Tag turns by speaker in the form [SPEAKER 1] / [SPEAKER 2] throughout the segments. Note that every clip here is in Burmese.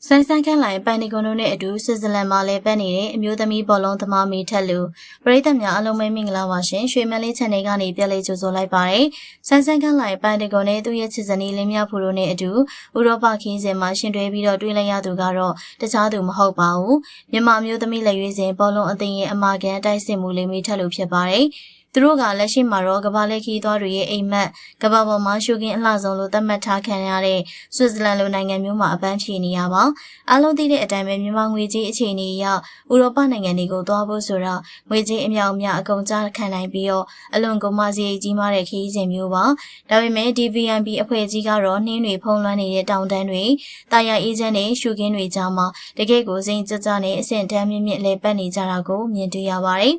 [SPEAKER 1] ဆိုင်ဆိုင်ခန့်လိုက်ပန်နီကွန်တို့နဲ့အတူဆွစ်ဇာလန်မှာလည်းပတ်နေတဲ့အမျိုးသမီးဘောလုံးသမားမေထက်လူပရိသတ်များအလုံးမင်္ဂလာပါရှင်ရွှေမန်းလေး channel ကနေပြန်လည်ကြိုဆိုလိုက်ပါတယ်ဆိုင်ဆိုင်ခန့်လိုက်ပန်နီကွန်နဲ့သူ့ရဲ့ချစ်စနီးလင်းမြဖူတို့နဲ့အတူဥရောပခီးစဉ်မှာရှင်တွဲပြီးတော့တွေ့လိုက်ရသူကတော့တခြားသူမဟုတ်ပါဘူးမြန်မာအမျိုးသမီးလက်ရွေးစင်ဘောလုံးအသင်းရဲ့အမာခံတိုက်စစ်မှုလေးမေထက်လူဖြစ်ပါတယ်သူတို့ကလက်ရှိမှာတော့ကမ္ဘာလက်ခီးသွားတွေရဲ့အိမ်မက်ကမ္ဘာပေါ်မှာရှုခင်းအလှဆုံးလို့သတ်မှတ်ထားခံရတဲ့ဆွစ်ဇာလန်လိုနိုင်ငံမျိုးမှာအပန်းဖြေနေရပါအားလုံးသိတဲ့အတိုင်းပဲမြန်မာငွေကြေးအခြေအနေအရဥရောပနိုင်ငံတွေကိုသွားဖို့ဆိုတော့ငွေကြေးအမြောက်အများအကုန်ကြားခံနိုင်ပြီးတော့အလွန်ကုန်မစရိတ်ကြီးမားတဲ့ခရီးစဉ်မျိုးပါဒါပေမဲ့ DVMP အဖွဲ့ကြီးကတော့နှင်းတွေဖုံးလွှမ်းနေတဲ့တောင်တန်းတွေတာယာအေးချမ်းတဲ့ရှုခင်းတွေကြားမှာတကယ့်ကိုစိတ်ကြကြနဲ့အဆင့်တန်းမြင့်မြင့်လဲပတ်နေကြတာကိုမြင်တွေ့ရပါတယ်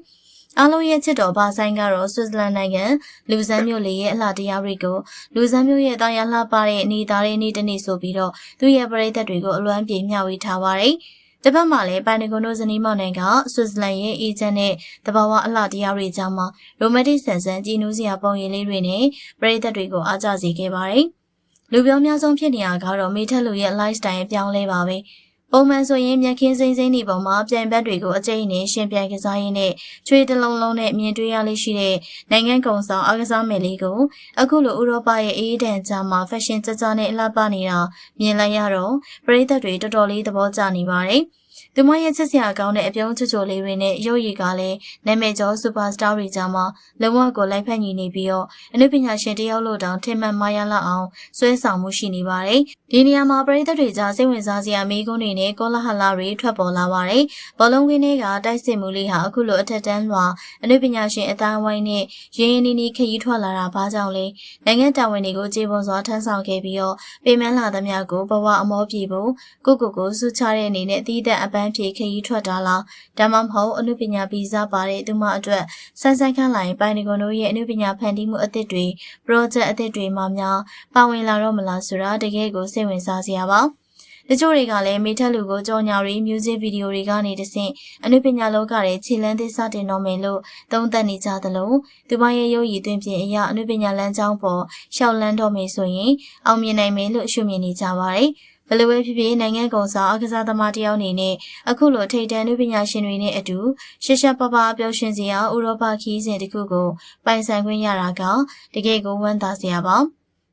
[SPEAKER 1] အားလုံးရဲ့ချစ်တော်ဘာဆိုင်ကတော့ဆွစ်ဇာလန်နိုင်ငံလူဇန်မြို့လေရဲ့အလှတရားတွေကိုလူဇန်မြို့ရဲ့တာယာလှပတဲ့အနေသားတွေနေ့တစ်နေ့ဆိုပြီးတော့သူ့ရဲ့ပရိသတ်တွေကိုအလွမ်းပြေမျှဝေထားပါတယ်။တစ်ဖက်မှာလည်းပန်နီကွန်တို့ဇနီးမောင်နှံကဆွစ်ဇာလန်ရဲ့အေဂျင့်နဲ့တဘာဝအလှတရားတွေကြားမှာရိုမန်တစ်ဆန်ဆန်ကြည်နူးစရာပုံရိပ်လေးတွေနဲ့ပရိသတ်တွေကိုအားကျစေခဲ့ပါတယ်။လူပြောများဆုံးဖြစ်နေရကတော့မေထက်လူရဲ့ lifestyle ပြောင်းလဲပါပဲ။ပုံမှန်ဆိုရင်မြက်ခင်းစိမ့်စိမ့်ဒီပုံမှာပြိုင်ဘက်တွေကိုအကျိန်နဲ့ရှင်ပြိုင်ကစားရင်းနဲ့ချွေးတလုံးလုံးနဲ့မြင်တွေ့ရလေးရှိတဲ့နိုင်ငံကုံဆောင်အားကစားမယ်လေးကိုအခုလိုဥရောပရဲ့အေးဒဏ်ကြားမှာဖက်ရှင်ကြကြနဲ့အလှပနေတာမြင်လိုက်ရတော့ပရိသတ်တွေတော်တော်လေးသဘောကျနေပါတယ်။သူမရဲ့ချစ်စရာကောင်းတဲ့အပြုံးချွတ်ချွတ်လေးတွေနဲ့ရုပ်ရည်ကလည်းနာမည်ကျော်စူပါစတာတွေကြားမှာလုံးဝကိုလိုက်ဖက်ညီနေပြီးတော့အနုပညာရှင်တယောက်လို့တောင်ထင်မှတ်မရလောက်အောင်ဆွဲဆောင်မှုရှိနေပါတယ်။ဒီနေရာမှာပရိသတ်တွေကြားစိတ်ဝင်စားစရာမေးခွန်းတွေနဲ့ကောလာဟလတွေထွက်ပေါ်လာပါတယ်။ဘောလုံးကင်းတွေကတိုက်စစ်မှုလေးဟာအခုလိုအထက်တန်းလွှာအနုပညာရှင်အတိုင်းဝိုင်းနဲ့ရင်းရင်းနှီးနှီးခရီးထွက်လာတာဘာကြောင့်လဲ။နိုင်ငံတာဝန်တွေကိုခြေပုံစွာထမ်းဆောင်ခဲ့ပြီးတော့ပေမန်းလာသမျှကိုဘဝအမောပြေဖို့ကိုစုချတဲ့အနေနဲ့အသီးသန့်အပန်းဖြေခရီးထွက်တာလားဒါမှမဟုတ်အနုပညာဗီဇပါတဲ့သူမအတွက်ဆန်းဆန်းခန့်လိုက်ပိုင်နီကွန်တို့ရဲ့အနုပညာဖန်တီးမှုအသစ်တွေ project အသစ်တွေမှများပါဝင်လာတော့မလားဆိုတာတကယ်ကိုစိတ်ဝင်စားစရာပါတချို့တွေကလည်းမေထက်လူကိုကြော်ညာတွေ music video တွေကနေတဆင့်အနုပညာလောကရဲ့ခြေလမ်းသစ်စတင်တော်မယ်လို့သုံးသပ်နေကြသလိုသူမရဲ့ရုပ်ရည်သွင်းပြင်အရာအနုပညာလမ်းကြောင်းပေါ်ရှောက်လန်းတော်မယ်ဆိုရင်အောင်မြင်နိုင်မယ်လို့ရှုမြင်နေကြပါတယ်ဘယ်လိုပဲဖြစ်ဖြစ်နိုင်ငံကုံဆောင်အကစားသမားတယောက်အနေနဲ့အခုလိုထိပ်တန်းနုပညာရှင်တွေနဲ့အတူရှက်ရှက်ပပပျော်ရွှင်စရာဥရောပခီးစဉ်တစ်ခုကိုပိုင်ဆိုင်ခွင့်ရတာကတကယ်ကိုဝမ်းသာစရာပါ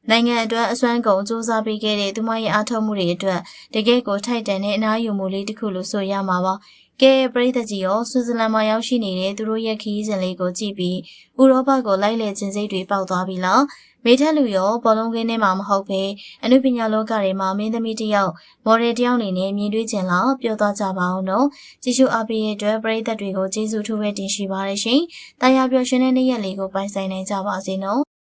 [SPEAKER 1] နိုင်ငံအတွက်အစွမ်းကုန်စူးစမ်းပေးခဲ့တဲ့သူမရဲ့အားထုတ်မှုတွေအတွက်တကယ်ကိုထိုက်တန်တဲ့အနားယူမှုလေးတစ်ခုလို့ဆိုရမှာပါကဲပရိသတ်ကြီးရောဆွစ်ဇာလန်မှာရောက်ရှိနေတဲ့သူတို့ရဲ့ခီးစဉ်လေးကိုကြည့်ပြီးဥရောပကိုလိုက်လည်ခြင်းစိတ်တွေပေါက်သွားပြီလားမေထက်လူရောဘောလုံးကင်းထဲမှာမဟုတ်ပဲအနုပညာလောကတွေမှာမင်းသမီးတယောက်မော်ဒယ်တယောက်အနေနဲ့မြင်တွေ့ခြင်းလားပြောသွားကြပါအောင်နော်ကြည့်ရှုအားပေးတဲ့အတွက်ပရိသတ်တွေကိုကျေးဇူးထူးပဲတင်ရှိပါရရှင်။တာယာပျော်ရွှင်တဲ့နေ့ရက်လေးကိုပိုင်ဆိုင်နိုင်ကြပါစေနော်။